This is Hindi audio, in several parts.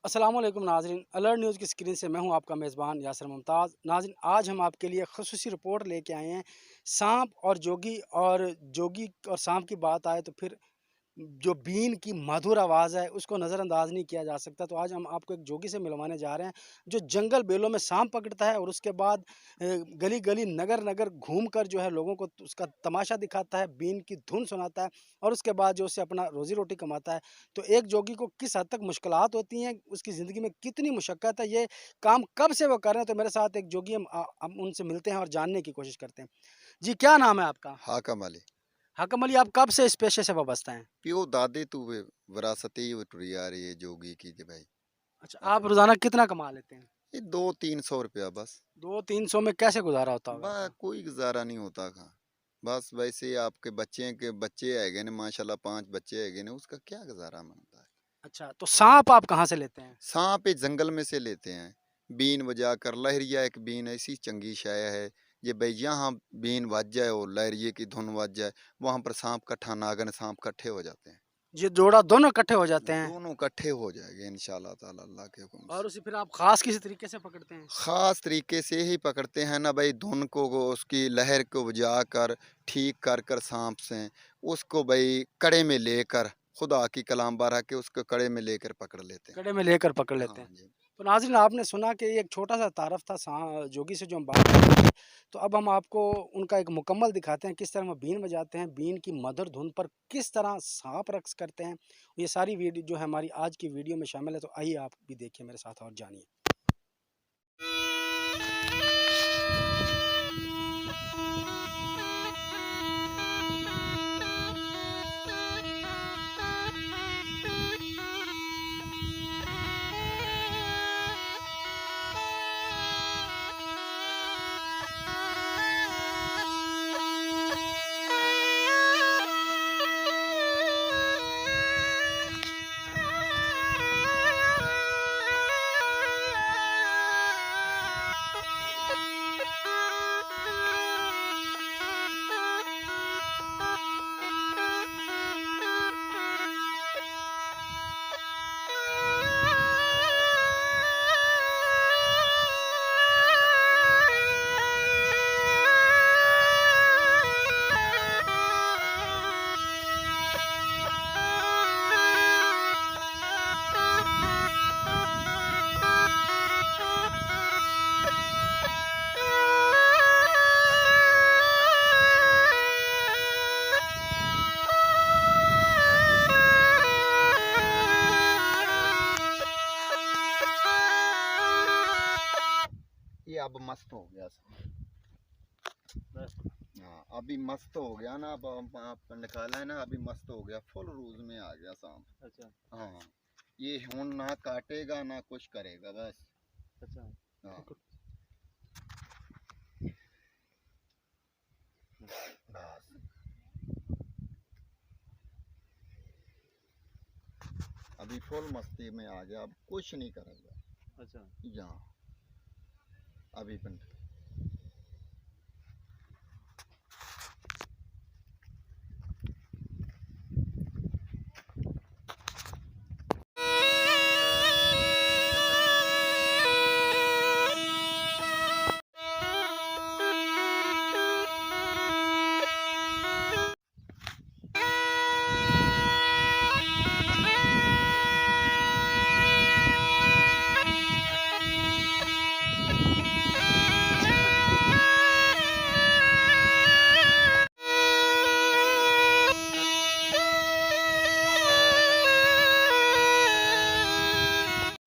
अस्सलामुअलैकुम नाज़रीन, अलर्ट न्यूज़ की स्क्रीन से मैं हूं आपका मेज़बान यासर मुमताज़। नाज़रीन, आज हम आपके लिए ख़ुसूसी रिपोर्ट लेके आए हैं। सांप और जोगी और सांप की बात आए तो फिर जो बीन की मधुर आवाज़ है उसको नज़रअंदाज नहीं किया जा सकता। तो आज हम आपको एक जोगी से मिलवाने जा रहे हैं जो जंगल बेलों में सांप पकड़ता है और उसके बाद गली गली नगर नगर घूम कर जो है लोगों को उसका तमाशा दिखाता है, बीन की धुन सुनाता है और उसके बाद जो उससे अपना रोज़ी रोटी कमाता है। तो एक जोगी को किस हद तक मुश्किलात होती हैं, उसकी ज़िंदगी में कितनी मुशक्क़त है, ये काम कब से वो कर रहे हैं। तो मेरे साथ एक जोगी हम उनसे मिलते हैं और जानने की कोशिश करते हैं। जी, क्या नाम है आपका? हाकम अली। हाकम अली, आप कब से इस पेशे से वाबस्ता हैं? प्यो दादे तू वे विरासत ही वो टुरी आ रही है जोगी की जी भाई। अच्छा, ऐसा आप रोज़ाना कितना कमा लेते हैं? ये 200-300 रुपया बस। 200-300 में कैसे गुज़ारा होता होगा बा आपका? कोई गुजारा नहीं होता था। बस वैसे ही आपके बच्चे हैगे ने माशाल्लाह 5 बच्चे हैगे ने उसका क्या गुजारा बनता है। अच्छा, तो साँप आप कहाँ से लेते हैं? सांप ये जंगल में से लेते हैं। बीन बजा कर लहरिया एक बीन ऐसी चंगी शय है। ये भाई यहाँ बीन बज जाए और लहरिये की धुन बज जाए, वहाँ पर सांप कट्ठा नागन सांप इकट्ठे हो जाते हैं। ये जोड़ा दोनों इकट्ठे हो जाते हैं दोनों इकट्ठे हो जाएंगे इंशाल्लाह ताला अल्लाह के हुक्म और से। उसे फिर आप ख़ास किसी तरीके से पकड़ते हैं? ख़ास तरीके से ही पकड़ते हैं ना भाई, धुन को वो उसकी लहर को बुझा कर ठीक कर कर सांप से उसको भाई कड़े में लेकर खुदा की कलाम बारह के उसको कड़े में लेकर पकड़ लेते हैं। कड़े में लेकर पकड़ लेते हाँ हैं। जी। तो नाज़रीन, आपने सुना कि ये एक छोटा-सा तारफ़ था जोगी से जो हम बात कर रहे थे। तो अब हम आपको उनका एक मुकम्मल दिखाते हैं, किस तरह वो बीन बजाते हैं, बीन की मधुर धुन पर किस तरह साँप रक़्स करते हैं। ये सारी वीडियो जो है हमारी आज की वीडियो में शामिल है, तो आइए आप भी देखिए मेरे साथ और जानिए। ये अब मस्त हो गया सांप। हाँ अभी मस्त हो गया ना, अब आप निकाला है ना, अभी मस्त हो गया, फुल रूज में आ गया सांप। अच्छा, हाँ ये हूं ना काटेगा ना कुछ करेगा बस। अच्छा। हाँ बस अभी फुल मस्ती में आ गया, अब कुछ नहीं करेगा। अच्छा। यहाँ अभी बंद।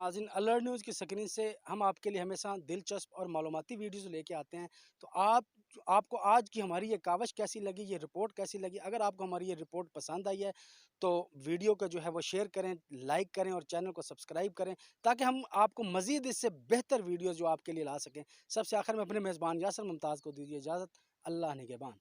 नाज़रीन, अलर्ट न्यूज़ की स्क्रीन से हम आपके लिए हमेशा दिलचस्प और मालूमाती वीडियोज़ लेके आते हैं। तो आपको आज की हमारी ये कावश कैसी लगी, ये रिपोर्ट कैसी लगी? अगर आपको हमारी ये रिपोर्ट पसंद आई है, तो वीडियो को जो है वो शेयर करें, लाइक करें और चैनल को सब्सक्राइब करें, ताकि हम आपको मज़ीद इससे बेहतर वीडियोज़ जो आपके लिए ला सकें। सबसे आखिर में अपने मेज़बान यासर मुमताज़ को दीजिए इजाज़त। अल्लाह निगहबान।